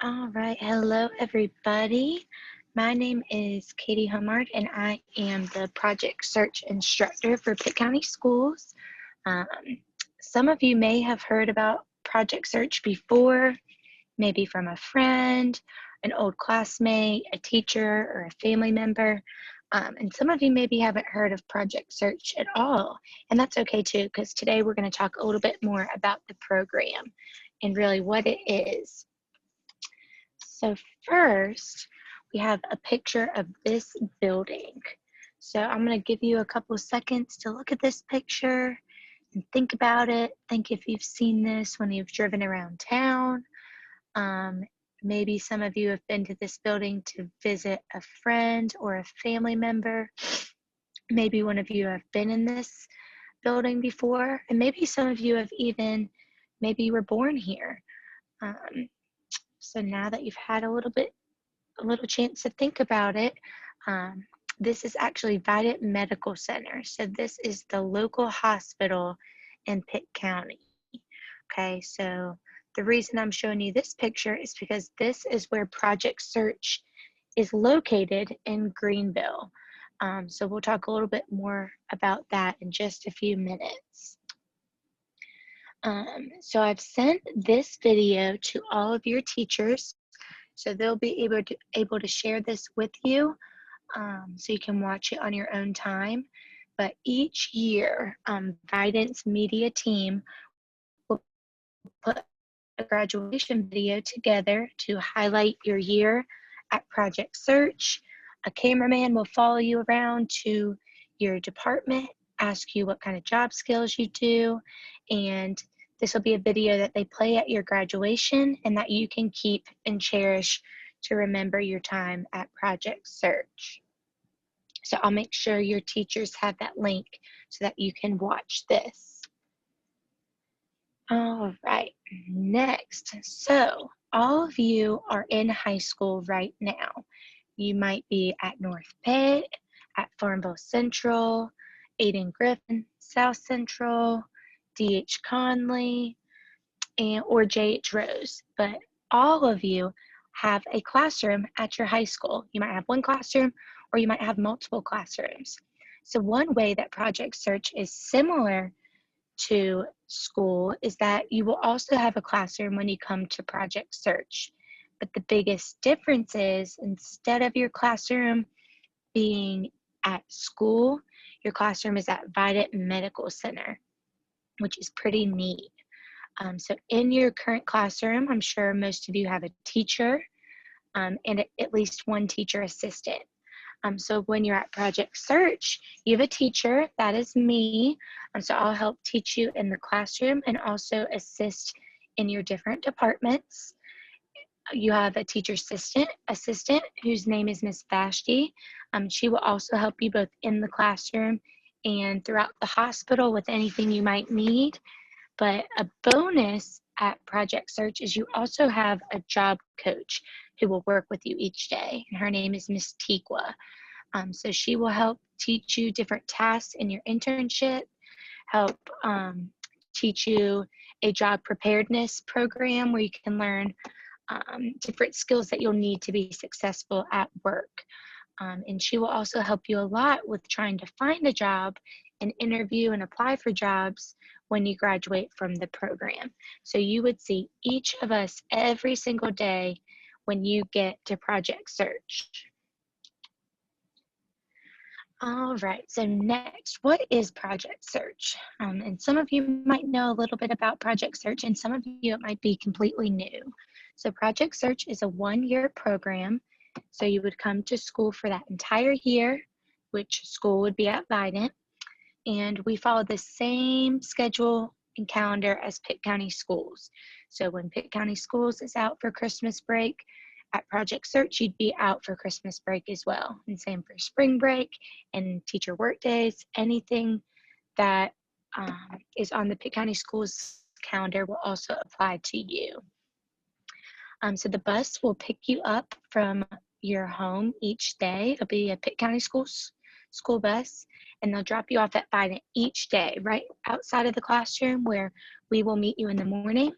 All right. Hello, everybody. My name is Katie Humard, and I am the Project Search Instructor for Pitt County Schools. Um, some of you may have heard about Project Search before, maybe from a friend, an old classmate, a teacher, or a family member. And some of you maybe haven't heard of Project Search at all. And that's okay too, because today we're going to talk a little bit more about the program and really what it is. So first, we have a picture of this building. So I'm going to give you a couple of seconds to look at this picture and think about it. Think if you've seen this when you've driven around town. Maybe some of you have been to this building to visit a friend or a family member. Maybe one of you have been in this building before, and maybe some of you have even, maybe you were born here. So now that you've had a little chance to think about it, this is actually Vidant Medical Center. So this is the local hospital in Pitt County. Okay, so the reason I'm showing you this picture is because this is where Project Search is located in Greenville. So we'll talk a little bit more about that in just a few minutes. So I've sent this video to all of your teachers, so they'll be able to share this with you, so you can watch it on your own time. But each year, Vidant's media team will put a graduation video together to highlight your year at Project Search. A cameraman will follow you around to your department, ask you what kind of job skills you do, and this will be a video that they play at your graduation and that you can keep and cherish to remember your time at Project Search. So I'll make sure your teachers have that link so that you can watch this. All right, next. So all of you are in high school right now. You might be at North Pitt, at Farmville Central, Aiden Griffin, South Central, D.H. Conley, or J.H. Rose. But all of you have a classroom at your high school. You might have one classroom or you might have multiple classrooms. So one way that Project Search is similar to school is that you will also have a classroom when you come to Project Search. But the biggest difference is instead of your classroom being at school, your classroom is at Vidant Medical Center, which is pretty neat. So in your current classroom, I'm sure most of you have a teacher and at least one teacher assistant. So when you're at Project Search, you have a teacher, that is me. So I'll help teach you in the classroom and also assist in your different departments. You have a teacher assistant whose name is Miss Vashti. She will also help you both in the classroom and throughout the hospital with anything you might need. But a bonus at Project Search is you also have a job coach who will work with you each day. And her name is Miss Tikwa. So she will help teach you different tasks in your internship, help teach you a job preparedness program where you can learn different skills that you'll need to be successful at work. And she will also help you a lot with trying to find a job and interview and apply for jobs when you graduate from the program. So you would see each of us every single day when you get to Project Search. All right, so next, what is Project Search? And some of you might know a little bit about Project Search, and some of you it might be completely new. So Project Search is a one-year program. So you would come to school for that entire year, which school would be at Vidant. And we follow the same schedule and calendar as Pitt County Schools. So when Pitt County Schools is out for Christmas break, at Project Search, you'd be out for Christmas break as well. And same for spring break and teacher work days. Anything that is on the Pitt County Schools calendar will also apply to you. So the bus will pick you up from your home each day. It'll be a Pitt County school bus, and they'll drop you off at Vidant each day, right outside of the classroom where we will meet you in the morning.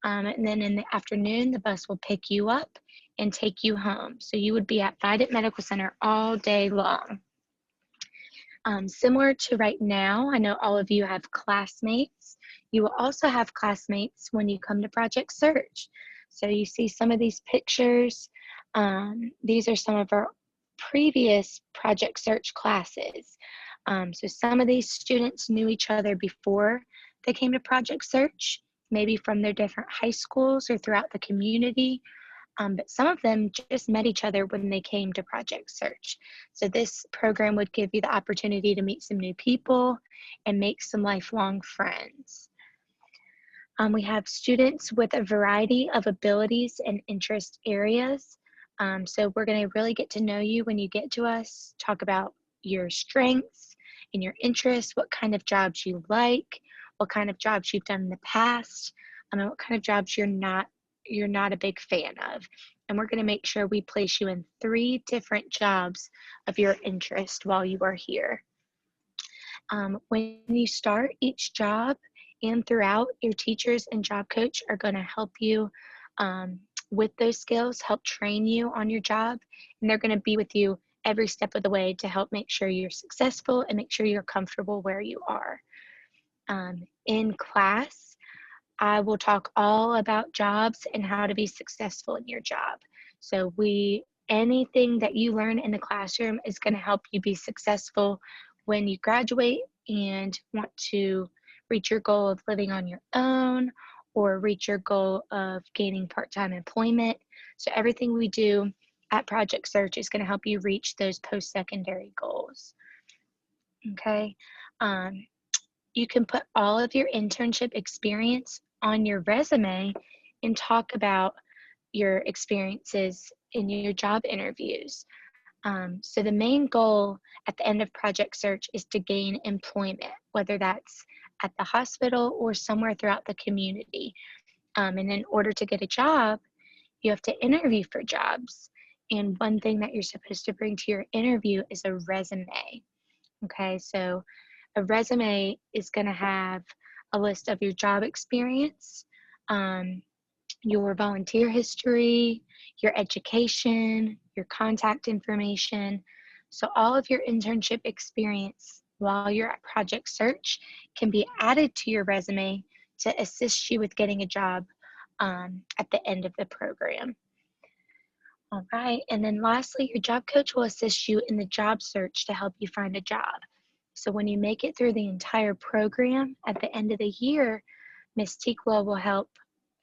And then in the afternoon, the bus will pick you up and take you home. So you would be at Vidant Medical Center all day long. Similar to right now, I know all of you have classmates. You will also have classmates when you come to Project Search. So you see some of these pictures. These are some of our previous Project Search classes. So some of these students knew each other before they came to Project Search, maybe from their different high schools or throughout the community. But some of them just met each other when they came to Project Search. So this program would give you the opportunity to meet some new people and make some lifelong friends. We have students with a variety of abilities and interest areas. So we're going to really get to know you when you get to us, talk about your strengths and your interests, what kind of jobs you like, what kind of jobs you've done in the past, and what kind of jobs you're not a big fan of. And we're going to make sure we place you in 3 different jobs of your interest while you are here. When you start each job and throughout, your teachers and job coach are going to help you with those skills, help train you on your job, and they're going to be with you every step of the way to help make sure you're successful and make sure you're comfortable where you are. In class, I will talk all about jobs and how to be successful in your job. So anything that you learn in the classroom is going to help you be successful when you graduate and want to reach your goal of living on your own or reach your goal of gaining part-time employment. So everything we do at Project Search is going to help you reach those post-secondary goals. Okay. You can put all of your internship experience on your resume and talk about your experiences in your job interviews. So the main goal at the end of Project Search is to gain employment, whether that's at the hospital or somewhere throughout the community. And in order to get a job, you have to interview for jobs. And one thing that you're supposed to bring to your interview is a resume. Okay, so a resume is going to have a list of your job experience, your volunteer history, your education, your contact information. So all of your internship experience while you're at Project Search can be added to your resume to assist you with getting a job at the end of the program. All right, and then lastly, your job coach will assist you in the job search to help you find a job. So when you make it through the entire program, at the end of the year, Ms. Tikwa will help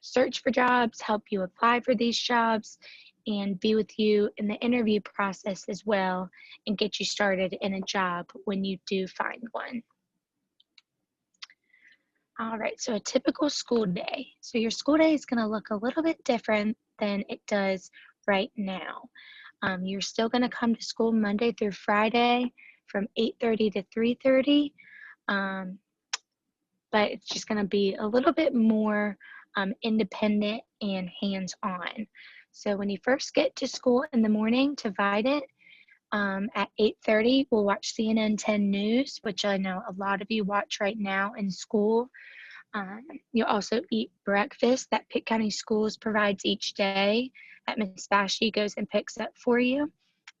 search for jobs, help you apply for these jobs, and be with you in the interview process as well, and get you started in a job when you do find one. All right, so a typical school day. So your school day is going to look a little bit different than it does right now. You're still going to come to school Monday through Friday from 8:30 to 3:30, but it's just going to be a little bit more independent and hands-on. So when you first get to school in the morning to Vidant, at 8:30, we'll watch CNN 10 News, which I know a lot of you watch right now in school. You'll also eat breakfast that Pitt County Schools provides each day that Ms. Bashy goes and picks up for you.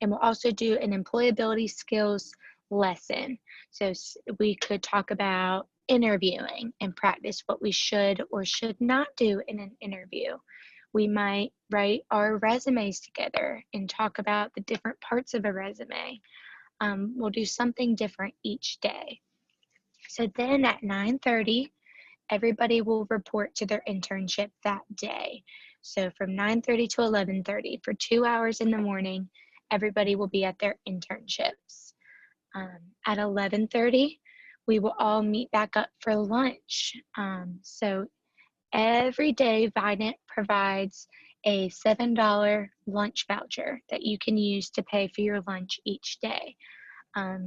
And we'll also do an employability skills lesson. So we could talk about interviewing and practice what we should or should not do in an interview. We might write our resumes together and talk about the different parts of a resume. We'll do something different each day. So then at 9:30, everybody will report to their internship that day. So from 9:30 to 11:30, for 2 hours in the morning, everybody will be at their internships. At 11:30, we will all meet back up for lunch. So every day, Vidant provides a $7 lunch voucher that you can use to pay for your lunch each day.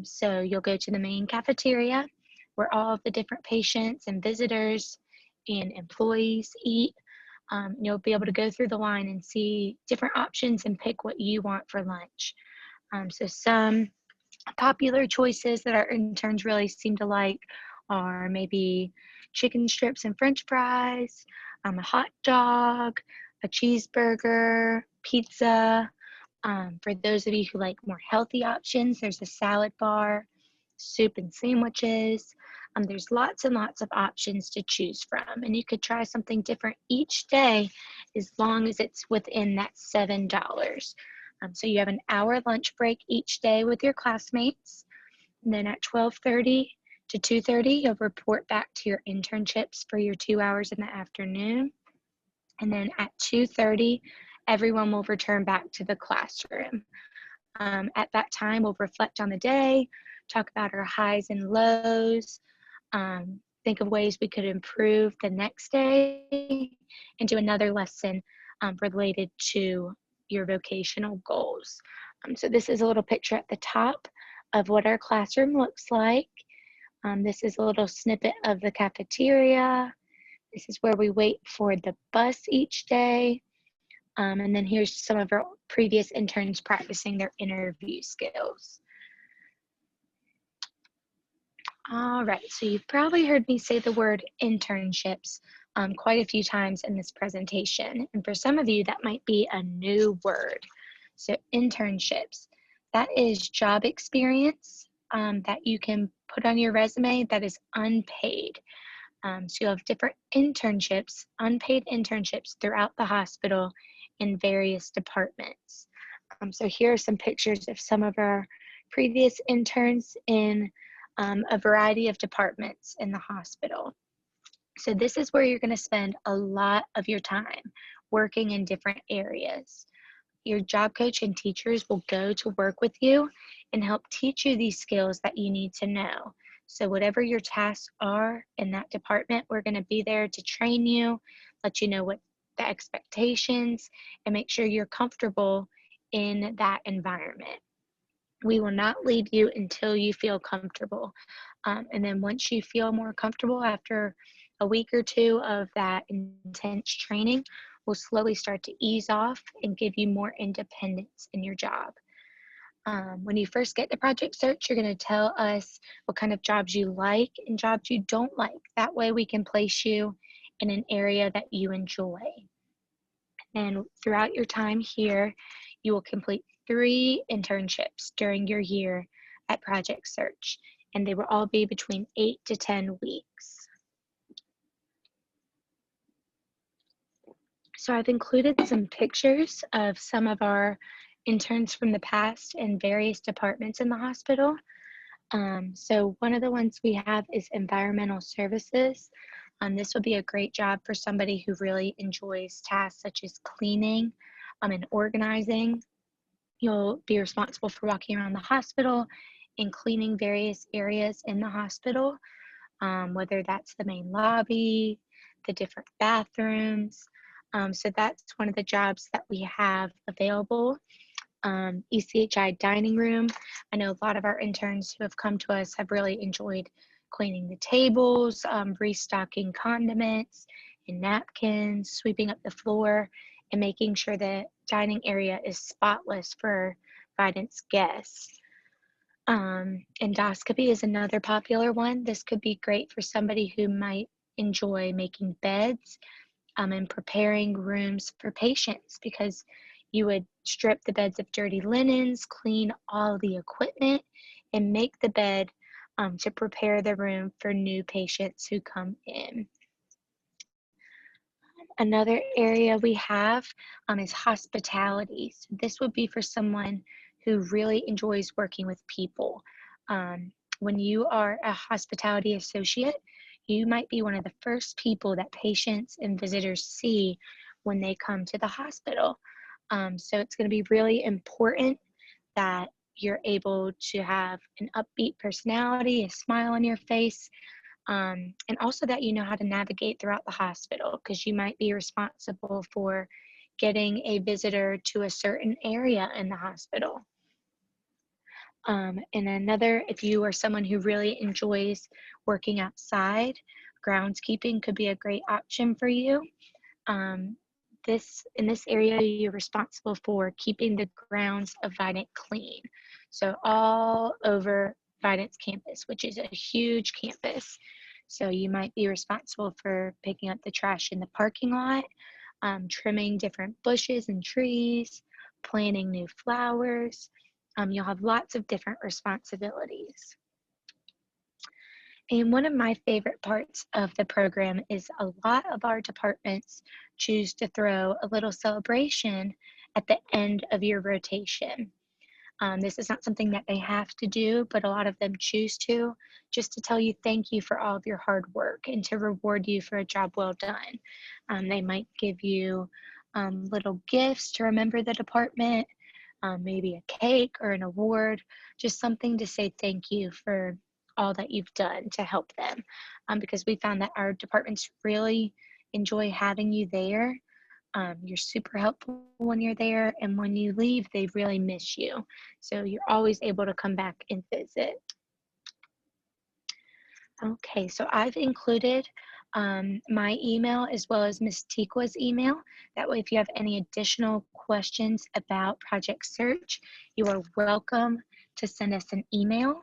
So you'll go to the main cafeteria where all of the different patients and visitors and employees eat. You'll be able to go through the line and see different options and pick what you want for lunch. So some popular choices that our interns really seem to like are maybe chicken strips and French fries, a hot dog, a cheeseburger, pizza. For those of you who like more healthy options, there's a salad bar, soup and sandwiches. There's lots and lots of options to choose from, and you could try something different each day as long as it's within that $7. So you have an hour lunch break each day with your classmates, and then at 12:30 to 2:30, you'll report back to your internships for your 2 hours in the afternoon. And then at 2:30, everyone will return back to the classroom. At that time, we'll reflect on the day, talk about our highs and lows, think of ways we could improve the next day, and do another lesson related to your vocational goals. So this is a little picture at the top of what our classroom looks like. This is a little snippet of the cafeteria. This is where we wait for the bus each day. And then here's some of our previous interns practicing their interview skills. All right, so you've probably heard me say the word internships quite a few times in this presentation. And for some of you, that might be a new word. So internships, that is job experience that you can put on your resume that is unpaid. So you'll have different internships, unpaid internships throughout the hospital in various departments. So here are some pictures of some of our previous interns in a variety of departments in the hospital. So this is where you're going to spend a lot of your time working in different areas. Your job coach and teachers will go to work with you and help teach you these skills that you need to know. So whatever your tasks are in that department, we're going to be there to train you, let you know what the expectations, and make sure you're comfortable in that environment. We will not leave you until you feel comfortable. And then once you feel more comfortable after a week or two of that intense training, we'll slowly start to ease off and give you more independence in your job. When you first get the project search, you're going to tell us what kind of jobs you like and jobs you don't like. That way we can place you in an area that you enjoy. And throughout your time here, you will complete 3 internships during your year at Project Search, and they will all be between 8 to 10 weeks. So I've included some pictures of some of our interns from the past in various departments in the hospital. So one of the ones we have is environmental services. This would be a great job for somebody who really enjoys tasks such as cleaning and organizing. You'll be responsible for walking around the hospital and cleaning various areas in the hospital, whether that's the main lobby, the different bathrooms. So that's one of the jobs that we have available. ECHI dining room. I know a lot of our interns who have come to us have really enjoyed cleaning the tables, restocking condiments and napkins, sweeping up the floor, and making sure the dining area is spotless for Vidant's guests. Endoscopy is another popular one. This could be great for somebody who might enjoy making beds and preparing rooms for patients, because you would strip the beds of dirty linens, clean all the equipment, and make the bed to prepare the room for new patients who come in. Another area we have is hospitalities. This would be for someone who really enjoys working with people. When you are a hospitality associate, you might be one of the first people that patients and visitors see when they come to the hospital. So it's going to be really important that you're able to have an upbeat personality, a smile on your face, and also that you know how to navigate throughout the hospital, because you might be responsible for getting a visitor to a certain area in the hospital. And another, if you are someone who really enjoys working outside, groundskeeping could be a great option for you. In this area, you're responsible for keeping the grounds of Vidant clean. So all over guidance campus, which is a huge campus. So you might be responsible for picking up the trash in the parking lot, trimming different bushes and trees, planting new flowers. You'll have lots of different responsibilities. And one of my favorite parts of the program is a lot of our departments choose to throw a little celebration at the end of your rotation. This is not something that they have to do, but a lot of them choose to, just to tell you thank you for all of your hard work and to reward you for a job well done. They might give you little gifts to remember the department, maybe a cake or an award, just something to say thank you for all that you've done to help them. Because we found that our departments really enjoy having you there. You're super helpful when you're there, and when you leave, they really miss you. So you're always able to come back and visit. Okay, so I've included my email as well as Ms. Tikwa's email. That way, if you have any additional questions about Project Search, you are welcome to send us an email.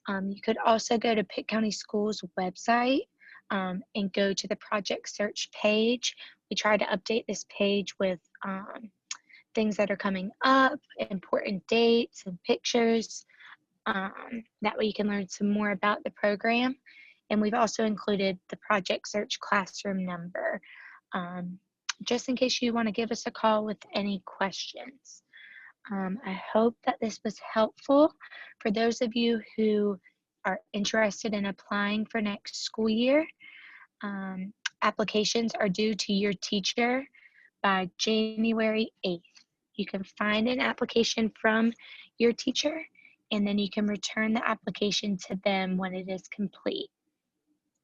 You could also go to Pitt County Schools website and go to the Project Search page. We try to update this page with things that are coming up, important dates and pictures. That way you can learn some more about the program. And we've also included the Project Search classroom number, just in case you want to give us a call with any questions. I hope that this was helpful for those of you who are interested in applying for next school year. Applications are due to your teacher by January 8th. You can find an application from your teacher, and then you can return the application to them when it is complete.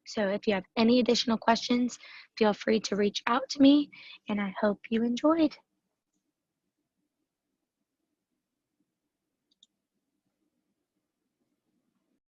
So if you have any additional questions, feel free to reach out to me, and I hope you enjoyed.